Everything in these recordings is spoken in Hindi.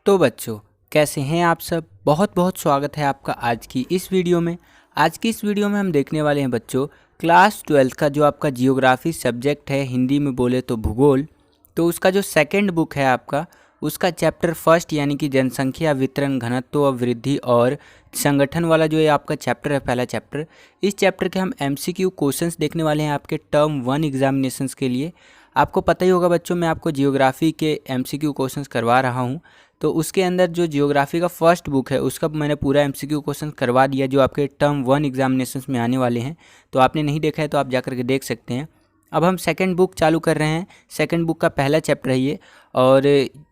तो बच्चों, कैसे हैं आप सब। बहुत बहुत स्वागत है आपका आज की इस वीडियो में। आज की इस वीडियो में हम देखने वाले हैं बच्चों क्लास 12 का जो आपका जियोग्राफी सब्जेक्ट है, हिंदी में बोले तो भूगोल। तो उसका जो सेकंड बुक है आपका, उसका चैप्टर फर्स्ट यानी कि जनसंख्या वितरण घनत्व और वृद्धि और संगठन वाला जो है आपका चैप्टर है, पहला चैप्टर। इस चैप्टर के हम MCQ क्वेश्चंस देखने वाले हैं आपके टर्म 1 एग्जामिनेशंस के लिए। आपको पता ही होगा बच्चों, मैं आपको जियोग्राफी के MCQ क्वेश्चंस करवा रहा हूं। तो उसके अंदर जो जियोग्राफी का फर्स्ट बुक है उसका मैंने पूरा MCQ क्वेश्चन करवा दिया, जो आपके टर्म 1 एग्जामिनेशंस में आने वाले हैं। तो आपने नहीं देखा है तो आप जाकर के देख सकते हैं। अब हम सेकंड बुक चालू कर रहे हैं। सेकंड बुक का पहला चैप्टर है ये, और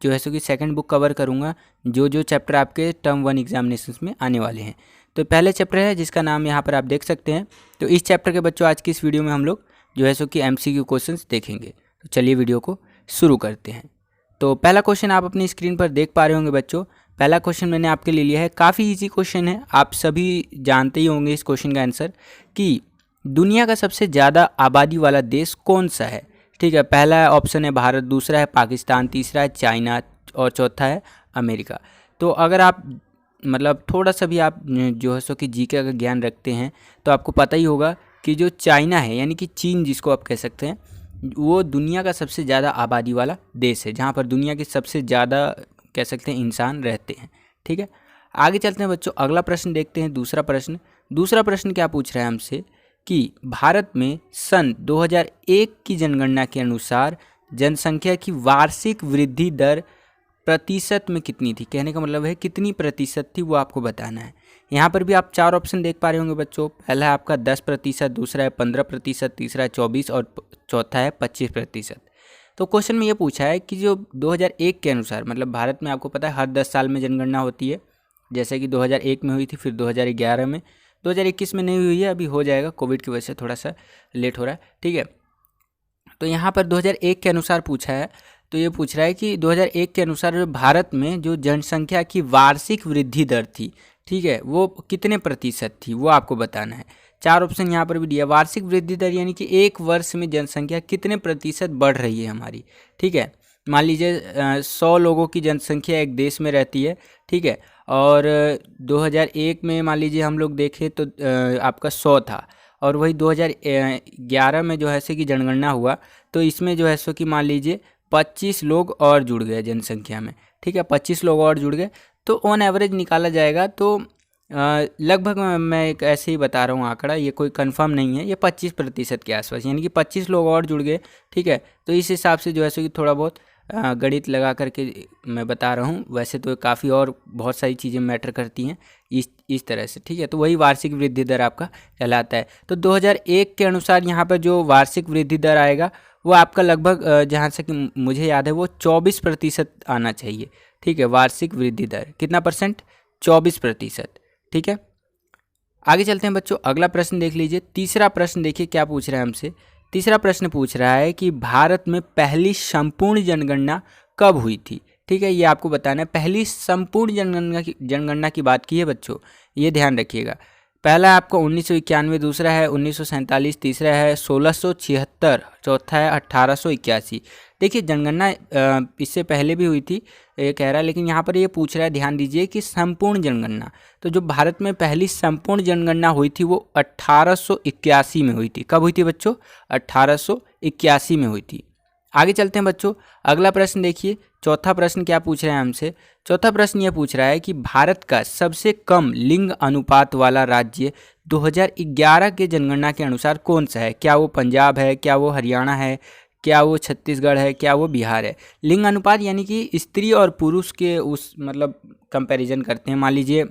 जो है सो कि सेकंड बुक कवर करूँगा जो जो चैप्टर आपके टर्म 1 एग्जामिनेशंस में आने वाले हैं। तो पहले चैप्टर है जिसका नाम यहाँ पर आप देख सकते हैं। तो इस चैप्टर के बच्चों आज की इस वीडियो में हम लोग जो है सो कि MCQ क्वेश्चंस देखेंगे। तो चलिए वीडियो को शुरू करते हैं। तो पहला क्वेश्चन आप अपनी स्क्रीन पर देख पा रहे होंगे बच्चों। पहला क्वेश्चन मैंने आपके लिए लिया है, काफ़ी इजी क्वेश्चन है, आप सभी जानते ही होंगे इस क्वेश्चन का आंसर कि दुनिया का सबसे ज़्यादा आबादी वाला देश कौन सा है। ठीक है, पहला ऑप्शन है भारत, दूसरा है पाकिस्तान, तीसरा है चाइना और चौथा है अमेरिका। तो अगर आप मतलब थोड़ा सा भी आप जो है सो कि जीके का ज्ञान रखते हैं तो आपको पता ही होगा कि जो चाइना है यानी कि चीन जिसको आप कह सकते हैं, वो दुनिया का सबसे ज़्यादा आबादी वाला देश है, जहाँ पर दुनिया के सबसे ज़्यादा कह सकते हैं इंसान रहते हैं। ठीक है, आगे चलते हैं बच्चों, अगला प्रश्न देखते हैं। दूसरा प्रश्न क्या पूछ रहा है हमसे कि भारत में सन 2001 की जनगणना के अनुसार जनसंख्या की वार्षिक वृद्धि दर प्रतिशत में कितनी थी। कहने का मतलब है कितनी प्रतिशत थी वो आपको बताना है। यहाँ पर भी आप 4 ऑप्शन देख पा रहे होंगे बच्चों। पहला है आपका 10%, दूसरा है 15%, तीसरा है 24% और चौथा है 25%। तो क्वेश्चन में ये पूछा है कि जो 2001 के अनुसार, मतलब भारत में आपको पता है हर 10 साल में जनगणना होती है, जैसे कि 2001 में हुई थी, फिर 2011 में, 2021 में नहीं हुई है, अभी हो जाएगा, कोविड की वजह से थोड़ा सा लेट हो रहा है। ठीक है, तो यहाँ पर 2001 के अनुसार पूछा है। तो ये पूछ रहा है कि 2001 के अनुसार भारत में जो जनसंख्या की वार्षिक वृद्धि दर थी, ठीक है, वो कितने प्रतिशत थी वो आपको बताना है। 4 ऑप्शन यहाँ पर भी दिया। वार्षिक वृद्धि दर यानी कि एक वर्ष में जनसंख्या कितने प्रतिशत बढ़ रही है हमारी। ठीक है, मान लीजिए 100 लोगों की जनसंख्या एक देश में रहती है, ठीक है, और 2001 में मान लीजिए हम लोग देखें तो आपका 100 था, और वही 2011 में जो है सो कि जनगणना हुआ, तो इसमें जो है सो कि मान लीजिए 25 लोग और जुड़ गए जनसंख्या में। ठीक है, 25 लोग और जुड़ गए, तो ऑन एवरेज निकाला जाएगा तो लगभग मैं एक ऐसे ही बता रहा हूँ आंकड़ा, ये कोई कंफर्म नहीं है, ये 25% के आसपास, यानी कि 25 लोग और जुड़ गए। ठीक है, तो इस हिसाब से जो है सो कि थोड़ा बहुत गणित लगा करके मैं बता रहा हूँ। वैसे तो काफ़ी और बहुत सारी चीज़ें मैटर करती हैं इस तरह से। ठीक है, तो वही वार्षिक वृद्धि दर आपका कहलाता है। तो 2001 के अनुसार यहाँ पर जो वार्षिक वृद्धि दर आएगा वो आपका लगभग जहाँ से कि मुझे याद है वो 24% आना चाहिए। ठीक है, वार्षिक वृद्धि दर कितना परसेंट, 24%। ठीक है, आगे चलते हैं बच्चों, अगला प्रश्न देख लीजिए। तीसरा प्रश्न देखिए क्या पूछ रहा है हमसे। तीसरा प्रश्न पूछ रहा है कि भारत में पहली संपूर्ण जनगणना कब हुई थी। ठीक है, ये आपको बताना है। पहली संपूर्ण जनगणना की बात की है बच्चों, ये ध्यान रखिएगा। पहला है आपका 1991, दूसरा है 1947, तीसरा है 1676, चौथा है 1881। देखिए जनगणना इससे पहले भी हुई थी ये कह रहा है, लेकिन यहाँ पर ये पूछ रहा है, ध्यान दीजिए कि संपूर्ण जनगणना। तो जो भारत में पहली संपूर्ण जनगणना हुई थी वो 1881 में हुई थी। कब हुई थी बच्चों, 1881 में हुई थी। आगे चलते हैं बच्चों, अगला प्रश्न देखिए। चौथा प्रश्न क्या पूछ रहे हैं हमसे। चौथा प्रश्न ये पूछ रहा है कि भारत का सबसे कम लिंग अनुपात वाला राज्य 2011 के जनगणना के अनुसार कौन सा है। क्या वो पंजाब है, क्या वो हरियाणा है, क्या वो छत्तीसगढ़ है, क्या वो बिहार है। लिंग अनुपात यानी कि स्त्री और पुरुष के उस मतलब कंपैरिजन करते हैं। मान लीजिए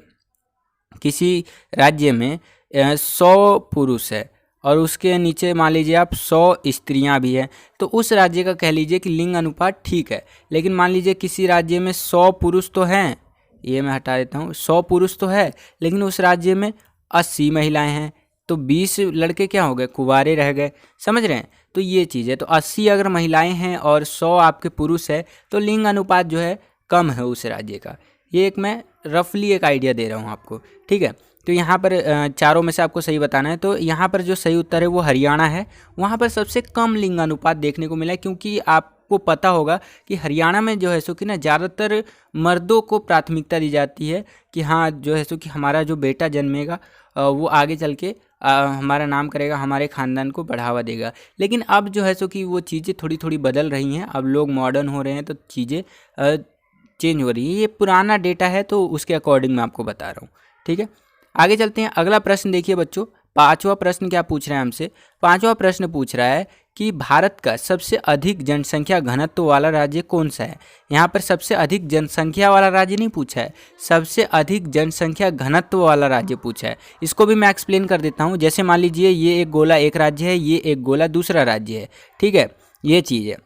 किसी राज्य में 100 पुरुष है और उसके नीचे मान लीजिए आप 100 स्त्रियां भी हैं, तो उस राज्य का कह लीजिए कि लिंग अनुपात ठीक है। लेकिन मान लीजिए किसी राज्य में 100 पुरुष तो हैं, ये मैं हटा देता हूँ, 100 पुरुष तो है लेकिन उस राज्य में 80 महिलाएं हैं, तो 20 लड़के क्या हो गए, कुंवारे रह गए। समझ रहे हैं, तो ये चीज़ है। तो 80 अगर महिलाएं हैं और 100 आपके पुरुष है तो लिंग अनुपात जो है कम है उस राज्य का। ये एक मैं रफली एक आइडिया दे रहा हूँ आपको। ठीक है, तो यहाँ पर चारों में से आपको सही बताना है। तो यहाँ पर जो सही उत्तर है वो हरियाणा है। वहाँ पर सबसे कम लिंग अनुपात देखने को मिला है, क्योंकि आप आपको पता होगा कि हरियाणा में जो है सो कि ना ज़्यादातर मर्दों को प्राथमिकता दी जाती है कि हाँ जो है सो कि हमारा जो बेटा जन्मेगा वो आगे चल के हमारा नाम करेगा, हमारे ख़ानदान को बढ़ावा देगा। लेकिन अब जो है सो कि वो चीज़ें थोड़ी थोड़ी बदल रही हैं, अब लोग मॉडर्न हो रहे हैं तो चीज़ें चेंज हो रही है। ये पुराना डेटा है तो उसके अकॉर्डिंग मैं आपको बता रहा हूँ, ठीक है। आगे चलते हैं, अगला प्रश्न देखिए बच्चों। पांचवा प्रश्न क्या पूछ रहा है हमसे? पांचवा प्रश्न पूछ रहा है कि भारत का सबसे अधिक जनसंख्या घनत्व वाला राज्य कौन सा है। यहाँ पर सबसे अधिक जनसंख्या वाला राज्य नहीं पूछा है, सबसे अधिक जनसंख्या घनत्व वाला राज्य पूछा है। इसको भी मैं एक्सप्लेन कर देता हूँ। जैसे मान लीजिए ये एक गोला एक राज्य है, ये एक गोला दूसरा राज्य है, ठीक है। ये चीज़ है,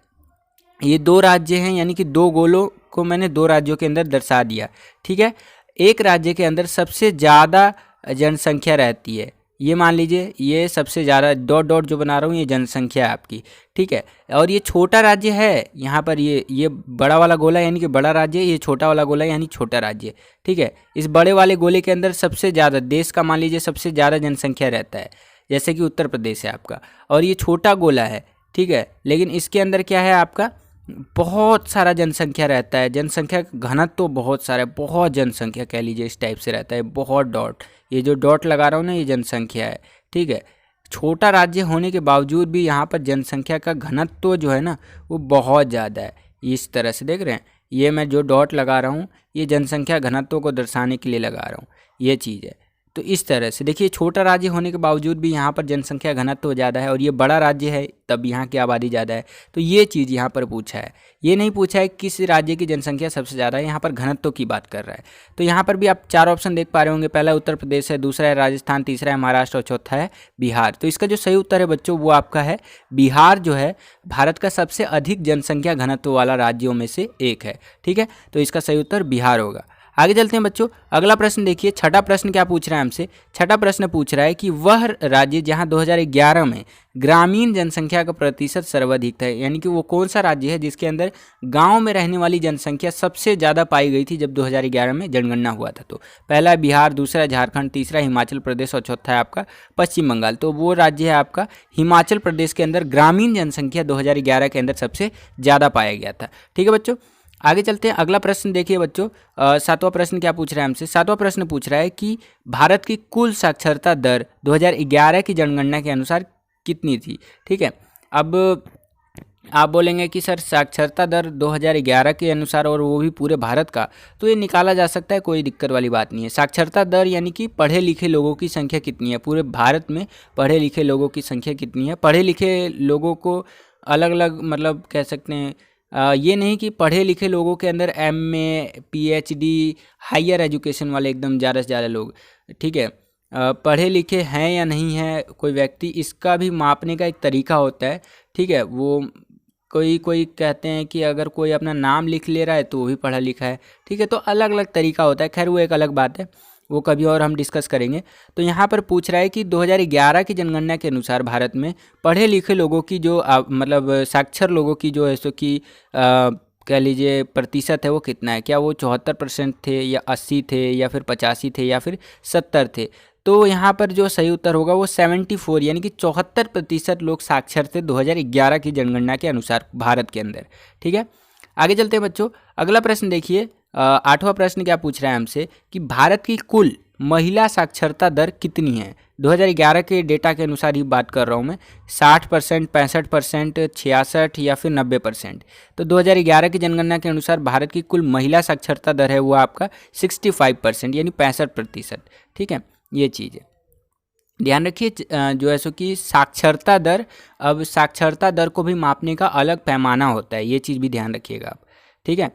ये दो राज्य हैं, यानी कि दो गोलों को मैंने दो राज्यों के अंदर दर्शा दिया, ठीक है। एक राज्य के अंदर सबसे ज़्यादा जनसंख्या रहती है, ये मान लीजिए ये सबसे ज़्यादा डॉट डॉट जो बना रहा हूँ ये जनसंख्या है आपकी, ठीक है। और ये छोटा राज्य है, यहाँ पर ये बड़ा वाला गोला यानी कि बड़ा राज्य, ये छोटा वाला गोला यानी छोटा राज्य, ठीक है। इस बड़े वाले गोले के अंदर सबसे ज़्यादा देश का मान लीजिए सबसे ज़्यादा जनसंख्या रहता है, जैसे कि उत्तर प्रदेश है आपका, और ये छोटा गोला है, ठीक है। लेकिन इसके अंदर क्या है आपका, बहुत सारा जनसंख्या रहता है, जनसंख्या घनत्व तो बहुत सारा, बहुत जनसंख्या कह लीजिए इस टाइप से रहता है, बहुत डॉट, ये जो डॉट लगा रहा हूँ ना ये जनसंख्या है, ठीक है। छोटा राज्य होने के बावजूद भी यहाँ पर जनसंख्या का घनत्व तो जो है ना वो बहुत ज़्यादा है। इस तरह से देख रहे हैं, ये मैं जो डॉट लगा रहा हूँ ये जनसंख्या घनत्व को दर्शाने के लिए लगा रहा हूँ, ये चीज़ है। तो इस तरह से देखिए, छोटा राज्य होने के बावजूद भी यहाँ पर जनसंख्या घनत्व ज़्यादा है, और ये बड़ा राज्य है तब यहाँ की आबादी ज़्यादा है। तो ये चीज़ यहाँ पर पूछा है, ये नहीं पूछा है किस राज्य की जनसंख्या सबसे ज़्यादा है, यहाँ पर घनत्व की बात कर रहा है। तो यहाँ पर भी आप चार ऑप्शन देख पा रहे होंगे, पहला उत्तर प्रदेश है, दूसरा है राजस्थान, तीसरा है महाराष्ट्र और चौथा है बिहार। तो इसका जो सही उत्तर है बच्चों वो आपका है बिहार, जो है भारत का सबसे अधिक जनसंख्या घनत्व वाला राज्यों में से एक है, ठीक है। तो इसका सही उत्तर बिहार होगा। आगे चलते हैं बच्चों, अगला प्रश्न देखिए। छठा प्रश्न क्या पूछ रहा है हमसे? छठा प्रश्न पूछ रहा है कि वह राज्य जहां 2011 में ग्रामीण जनसंख्या का प्रतिशत सर्वाधिक था, यानी कि वो कौन सा राज्य है जिसके अंदर गांव में रहने वाली जनसंख्या सबसे ज़्यादा पाई गई थी जब 2011 में जनगणना हुआ था। तो पहला है बिहार, दूसरा झारखंड, तीसरा हिमाचल प्रदेश और चौथा है आपका पश्चिम बंगाल। तो वो राज्य है आपका हिमाचल प्रदेश के अंदर ग्रामीण जनसंख्या 2011 के अंदर सबसे ज़्यादा पाया गया था, ठीक है बच्चों। आगे चलते हैं, अगला प्रश्न देखिए बच्चों। सातवां प्रश्न क्या पूछ रहा है हमसे? सातवां प्रश्न पूछ रहा है कि भारत की कुल साक्षरता दर 2011 की जनगणना के अनुसार कितनी थी, ठीक है। अब आप बोलेंगे कि सर साक्षरता दर 2011 के अनुसार और वो भी पूरे भारत का, तो ये निकाला जा सकता है, कोई दिक्कत वाली बात नहीं है। साक्षरता दर यानी कि पढ़े लिखे लोगों की संख्या कितनी है, पूरे भारत में पढ़े लिखे लोगों की संख्या कितनी है। पढ़े लिखे लोगों को अलग अलग मतलब कह सकते हैं, ये नहीं कि पढ़े लिखे लोगों के अंदर MA PhD हायर एजुकेशन वाले एकदम ज़्यादा से ज़्यादा लोग, ठीक है। पढ़े लिखे हैं या नहीं है कोई व्यक्ति, इसका भी मापने का एक तरीका होता है, ठीक है। वो कोई कहते हैं कि अगर कोई अपना नाम लिख ले रहा है तो वो भी पढ़ा लिखा है, ठीक है। तो अलग अलग तरीका होता है, खैर वो एक अलग बात है, वो कभी और हम डिस्कस करेंगे। तो यहाँ पर पूछ रहा है कि 2011 की जनगणना के अनुसार भारत में पढ़े लिखे लोगों की जो मतलब साक्षर लोगों की जो है सो कि कह लीजिए प्रतिशत है वो कितना है, क्या वो 74% थे या 80 थे या फिर 85 थे या फिर 70 थे। तो यहाँ पर जो सही उत्तर होगा वो 74 यानी कि 74% लोग साक्षर थे 2011 की जनगणना के अनुसार भारत के अंदर, ठीक है। आगे चलते हैं बच्चों, अगला प्रश्न देखिए। आठवां प्रश्न क्या पूछ रहा है हमसे कि भारत की कुल महिला साक्षरता दर कितनी है। 2011 के डेटा के अनुसार ही बात कर रहा हूँ मैं, 60%, 65%, 66 या फिर 90%। तो 2011 की जनगणना के अनुसार भारत की कुल महिला साक्षरता दर है वो आपका 65% यानी 65%, ठीक है। ये चीज़ है, ध्यान रखिए। जो है सो कि साक्षरता दर, अब साक्षरता दर को भी मापने का अलग पैमाना होता है, ये चीज़ भी ध्यान रखिएगा आप, ठीक है।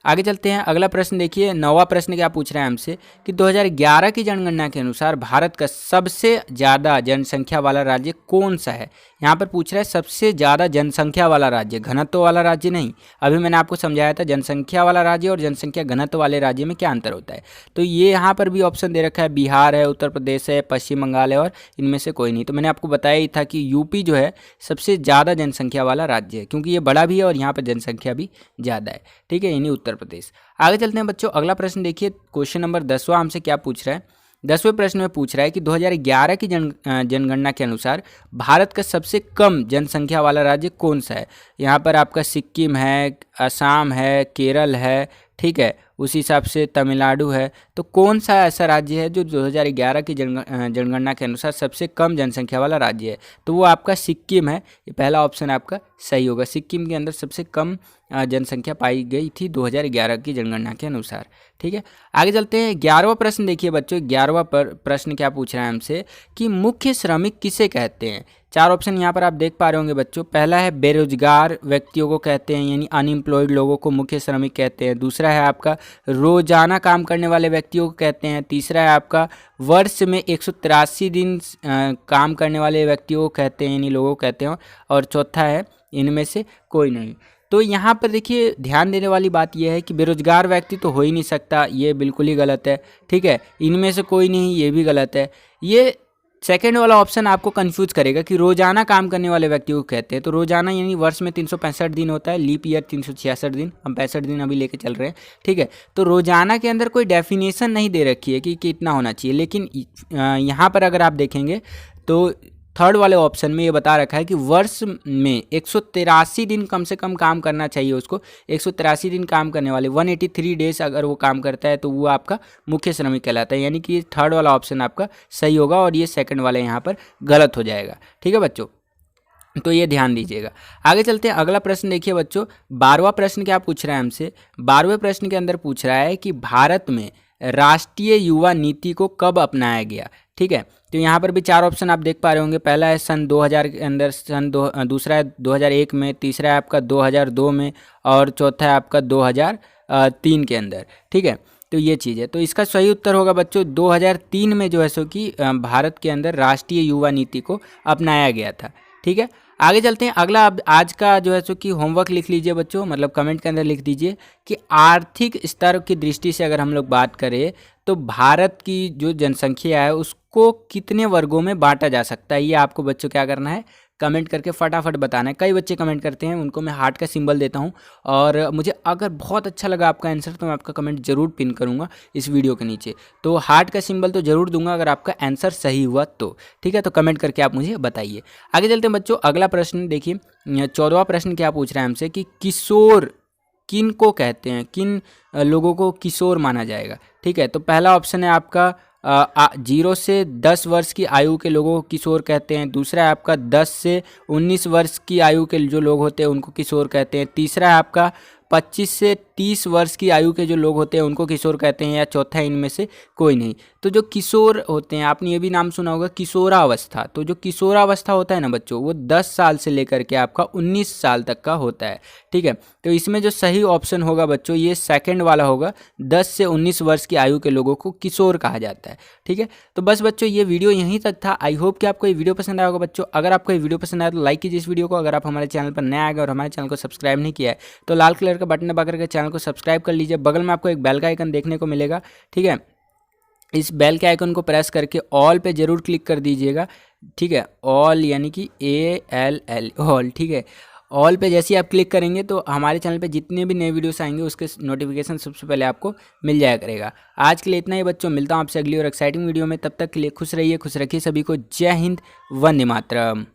आगे चलते हैं, अगला प्रश्न देखिए। नौवां प्रश्न क्या पूछ रहा है हमसे कि 2011 की जनगणना के अनुसार भारत का सबसे ज़्यादा जनसंख्या वाला राज्य कौन सा है। यहाँ पर पूछ रहा है सबसे ज़्यादा जनसंख्या वाला राज्य, घनत्व वाला राज्य नहीं। अभी मैंने आपको समझाया था जनसंख्या वाला राज्य और जनसंख्या घनत्व वाले राज्य में क्या अंतर होता है। तो ये यहाँ पर भी ऑप्शन दे रखा है, बिहार है, उत्तर प्रदेश है, पश्चिम बंगाल है और इनमें से कोई नहीं। तो मैंने आपको बताया ही था कि यूपी जो है सबसे ज़्यादा जनसंख्या वाला राज्य है, क्योंकि ये बड़ा भी है और यहाँ पर जनसंख्या भी ज़्यादा है, ठीक है, यानी उत्तर प्रदेश। आगे चलते हैं बच्चों, अगला प्रश्न देखिए। क्वेश्चन नंबर 10वां हमसे क्या पूछ रहा है 10वें प्रश्न में पूछ रहा है कि 2011 की जनगणना के अनुसार भारत का सबसे कम जनसंख्या वाला राज्य कौन सा है। यहाँ पर आपका सिक्किम है, असम है, केरल है, ठीक है, उसी हिसाब से तमिलनाडु है। तो कौन सा ऐसा राज्य है जो 2011 की जनगणना के अनुसार सबसे कम जनसंख्या वाला राज्य है। तो वो आपका सिक्किम है। ये पहला ऑप्शन आपका सही होगा। सिक्किम के अंदर सबसे कम जनसंख्या पाई गई थी 2011 की जनगणना के अनुसार। ठीक है, आगे चलते हैं। 11वां प्रश्न देखिए बच्चों, 11वां प्रश्न क्या पूछ रहा है हमसे कि मुख्य श्रमिक किसे कहते हैं। 4 ऑप्शन यहाँ पर आप देख पा रहे होंगे बच्चों। पहला है बेरोजगार व्यक्तियों को कहते हैं, यानी अनएम्प्लॉयड लोगों को मुख्य श्रमिक कहते हैं। दूसरा है आपका रोजाना काम करने वाले व्यक्तियों को कहते हैं। तीसरा है आपका वर्ष में 183 दिन काम करने वाले व्यक्तियों को कहते हैं, यानी लोगों को कहते हैं। और चौथा है इनमें से कोई नहीं। तो यहाँ पर देखिए ध्यान देने वाली बात यह है कि बेरोजगार व्यक्ति तो हो ही नहीं सकता, ये बिल्कुल ही गलत है। ठीक है, इनमें से कोई नहीं, ये भी गलत है। ये सेकेंड वाला ऑप्शन आपको कंफ्यूज करेगा कि रोजाना काम करने वाले व्यक्तियों को कहते हैं। तो रोजाना यानी वर्ष में 365 दिन होता है, लीप ईयर 366 दिन, हम 65 दिन अभी लेके चल रहे हैं। ठीक है, तो रोजाना के अंदर कोई डेफिनेशन नहीं दे रखी है कि कितना होना चाहिए, लेकिन यहाँ पर अगर आप देखेंगे तो थर्ड वाले ऑप्शन में ये बता रखा है कि वर्ष में 183 दिन कम से कम काम करना चाहिए उसको। 183 दिन काम करने वाले 183 डेज अगर वो काम करता है तो वो आपका मुख्य श्रमिक कहलाता है। यानी कि थर्ड वाला ऑप्शन आपका सही होगा और ये सेकंड वाला यहाँ पर गलत हो जाएगा। ठीक है बच्चों, तो ये ध्यान दीजिएगा। आगे चलते हैं, अगला प्रश्न देखिए बच्चों। 12वां प्रश्न क्या पूछ रहा है हमसे। 12वें प्रश्न के अंदर पूछ रहा है कि भारत में राष्ट्रीय युवा नीति को कब अपनाया गया। ठीक है, तो यहाँ पर भी 4 ऑप्शन आप देख पा रहे होंगे। पहला है सन 2000 के अंदर, दूसरा है 2001 में, तीसरा है आपका 2002 में और चौथा है आपका 2003 के अंदर। ठीक है, तो ये चीज़ है। तो इसका सही उत्तर होगा बच्चों 2003 में जो है सो कि भारत के अंदर राष्ट्रीय युवा नीति को अपनाया गया था। ठीक है, आगे चलते हैं। अगला अब आज का जो है सो कि होमवर्क लिख लीजिए बच्चों, मतलब कमेंट के अंदर लिख दीजिए कि आर्थिक स्तर की दृष्टि से अगर हम लोग बात करें तो भारत की जो जनसंख्या है उसको कितने वर्गों में बांटा जा सकता है। ये आपको बच्चों क्या करना है, कमेंट करके फटाफट बताना है। कई बच्चे कमेंट करते हैं, उनको मैं हार्ट का सिंबल देता हूं और मुझे अगर बहुत अच्छा लगा आपका आंसर तो मैं आपका कमेंट जरूर पिन करूंगा इस वीडियो के नीचे। तो हार्ट का सिंबल तो जरूर दूंगा अगर आपका आंसर सही हुआ तो। ठीक है, तो कमेंट करके आप मुझे बताइए। आगे चलते हैं बच्चों, अगला प्रश्न देखिए। 14वां प्रश्न क्या पूछ रहा है हमसे कि किशोर किन को कहते हैं, किन लोगों को किशोर माना जाएगा। ठीक है, तो पहला ऑप्शन है आपका 0 से 10 वर्ष की आयु के लोगों को किशोर कहते हैं। दूसरा है आपका 10 से 19 वर्ष की आयु के जो लोग होते हैं उनको किशोर कहते हैं। तीसरा है आपका 25 से 30 वर्ष की आयु के जो लोग होते हैं उनको किशोर कहते हैं। या चौथा इनमें से कोई नहीं। तो जो किशोर होते हैं, आपने ये भी नाम सुना होगा किशोरावस्था। तो जो किशोरावस्था होता है ना बच्चों, वो 10 साल से लेकर के आपका 19 साल तक का होता है। ठीक है, तो इसमें जो सही ऑप्शन होगा बच्चों ये सेकंड वाला होगा, 10 से 19 वर्ष की आयु के लोगों को किशोर कहा जाता है। ठीक है, तो बस बच्चों ये वीडियो यहीं तक था। आई होप कि आपको ये वीडियो पसंद आया होगा बच्चों। अगर आपको ये वीडियो पसंद आया तो लाइक कीजिए इस वीडियो को। अगर आप हमारे चैनल पर नए आ गए और हमारे चैनल को सब्सक्राइब नहीं किया है तो लाल कलर का बटन दबा करके चैनल को सब्सक्राइब कर लीजिए। बगल में आपको एक बेल का आइकन देखने को मिलेगा। ठीक है, इस बेल के आइकन को प्रेस करके ऑल पे जरूर क्लिक कर दीजिएगा। ठीक है, ऑल यानी कि ALL ऑल। ठीक है, ऑल पे जैसे ही आप क्लिक करेंगे तो हमारे चैनल पे जितने भी नए वीडियोस आएंगे उसके नोटिफिकेशन सबसे पहले आपको मिल जाया करेगा। आज के लिए इतना ही बच्चों, मिलता हूँ आपसे अगली और एक्साइटिंग वीडियो में। तब तक के लिए खुश रहिए, खुश रखिए सभी को। जय हिंद, वंदे मातरम।